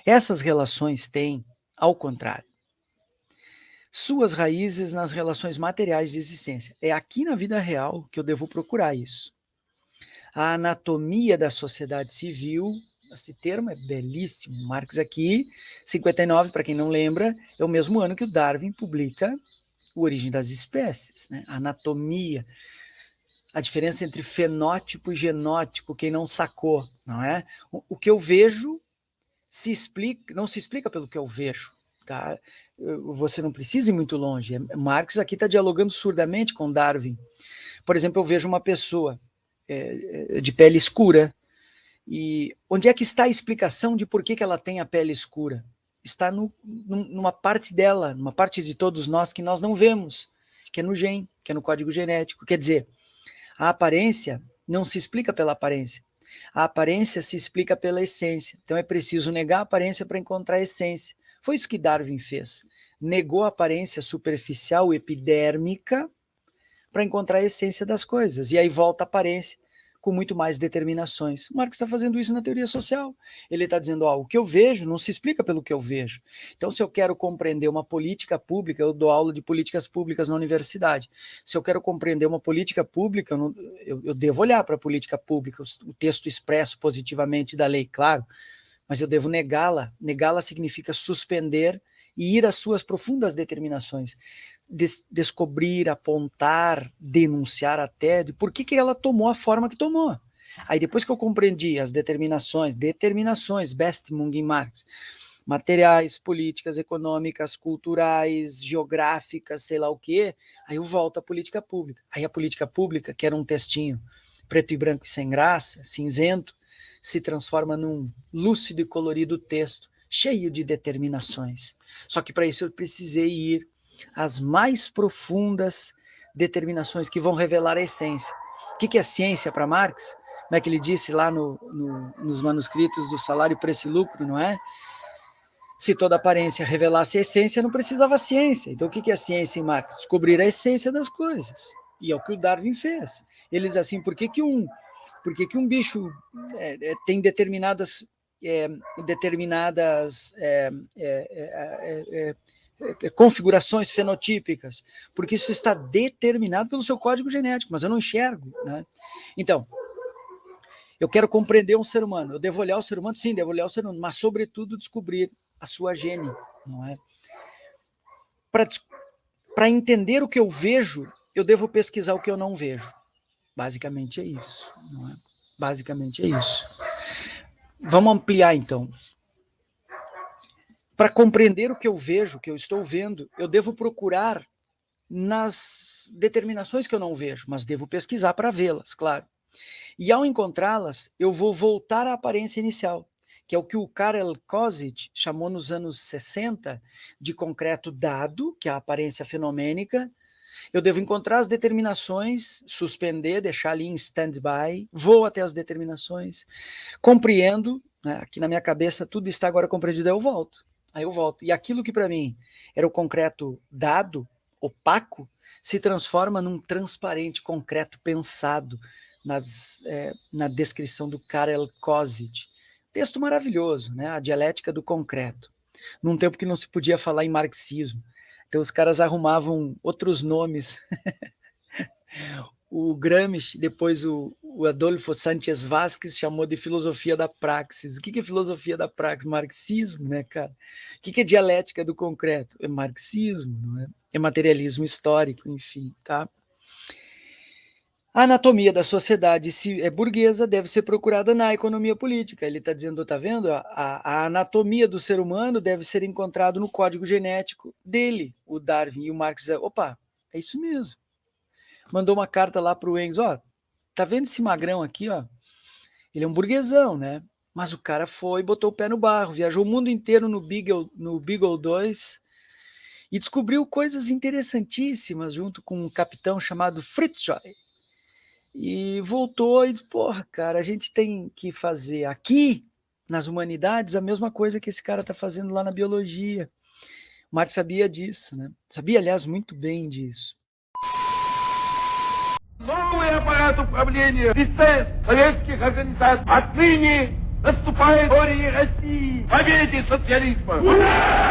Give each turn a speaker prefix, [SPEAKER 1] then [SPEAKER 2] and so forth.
[SPEAKER 1] Essas relações têm, ao contrário, suas raízes nas relações materiais de existência. É aqui na vida real que eu devo procurar isso. A anatomia da sociedade civil, esse termo é belíssimo. Marx aqui, 59, para quem não lembra, é o mesmo ano que o Darwin publica O Origem das Espécies, né? Anatomia, a diferença entre fenótipo e genótipo, quem não sacou, não é? O que eu vejo não se explica pelo que eu vejo, tá? Você não precisa ir muito longe. Marx aqui está dialogando surdamente com Darwin. Por exemplo, eu vejo uma pessoa de pele escura, e onde é que está a explicação de por que ela tem a pele escura? Está numa parte dela, numa parte de todos nós que nós não vemos, que é no gene, que é no código genético. Quer dizer, a aparência não se explica pela aparência. A aparência se explica pela essência. Então é preciso negar a aparência para encontrar a essência. Foi isso que Darwin fez. Negou a aparência superficial, epidérmica, para encontrar a essência das coisas. E aí volta a aparência com muito mais determinações. Marx está fazendo isso na teoria social. Ele está dizendo, o que eu vejo não se explica pelo que eu vejo. Então, se eu quero compreender uma política pública, eu dou aula de políticas públicas na universidade. Se eu quero compreender uma política pública, eu devo olhar para a política pública, o texto expresso positivamente da lei, claro, mas eu devo negá-la. Negá-la significa suspender e ir às suas profundas determinações. Descobrir, apontar, denunciar até de por que ela tomou a forma que tomou. Aí depois que eu compreendi as determinações, Bestimmung em Marx, materiais, políticas, econômicas, culturais, geográficas, sei lá o quê, aí eu volto à política pública. Aí a política pública, que era um textinho preto e branco e sem graça, cinzento, se transforma num lúcido e colorido texto, cheio de determinações. Só que para isso eu precisei ir às mais profundas determinações que vão revelar a essência. O que é ciência para Marx? Como é que ele disse lá nos manuscritos do Salário, Preço e Lucro, não é? Se toda aparência revelasse a essência, não precisava ciência. Então o que é ciência em Marx? Descobrir a essência das coisas. E é o que o Darwin fez. Ele diz assim, por que um bicho tem determinadas configurações fenotípicas? Porque isso está determinado pelo seu código genético, mas eu não enxergo, né? Então, eu quero compreender um ser humano. Eu devo olhar o ser humano? Sim, devo olhar o ser humano, mas, sobretudo, descobrir a sua gene, não é? Para entender o que eu vejo, eu devo pesquisar o que eu não vejo. Basicamente é isso, não é? Basicamente é isso. Vamos ampliar, então. Para compreender o que eu vejo, o que eu estou vendo, eu devo procurar nas determinações que eu não vejo, mas devo pesquisar para vê-las, claro. E ao encontrá-las, eu vou voltar à aparência inicial, que é o que o Karel Kozic chamou nos anos 60 de concreto dado, que é a aparência fenomênica. Eu devo encontrar as determinações, suspender, deixar ali em stand-by, vou até as determinações, compreendo, né, aqui na minha cabeça tudo está agora compreendido, aí eu volto. E aquilo que para mim era o concreto dado, opaco, se transforma num transparente, concreto, pensado, na descrição do Karel Kozic. Texto maravilhoso, né? A dialética do concreto. Num tempo que não se podia falar em marxismo. Então os caras arrumavam outros nomes. O Gramsci, depois o Adolfo Sánchez Vázquez chamou de filosofia da praxis. O que é filosofia da praxis? Marxismo, né, cara? O que é dialética do concreto? É marxismo, não é? É materialismo histórico, enfim, tá? A anatomia da sociedade burguesa deve ser procurada na economia política. Ele está dizendo, tá vendo? A anatomia do ser humano deve ser encontrado no código genético dele, o Darwin. E o Marx diz, opa, é isso mesmo. Mandou uma carta lá para o Engels, tá vendo esse magrão aqui, ó? Ele é um burguesão, né? Mas o cara foi, botou o pé no barro, viajou o mundo inteiro no Beagle 2 e descobriu coisas interessantíssimas junto com um capitão chamado Fritz Joy. E voltou e disse, porra, cara, a gente tem que fazer aqui, nas humanidades, a mesma coisa que esse cara está fazendo lá na biologia. O Marx sabia disso, né? Sabia, aliás, muito bem disso.
[SPEAKER 2] Новый аппарат управления СИС Советских организаций отныне Наступает горе и России! Победе социализма! Ура!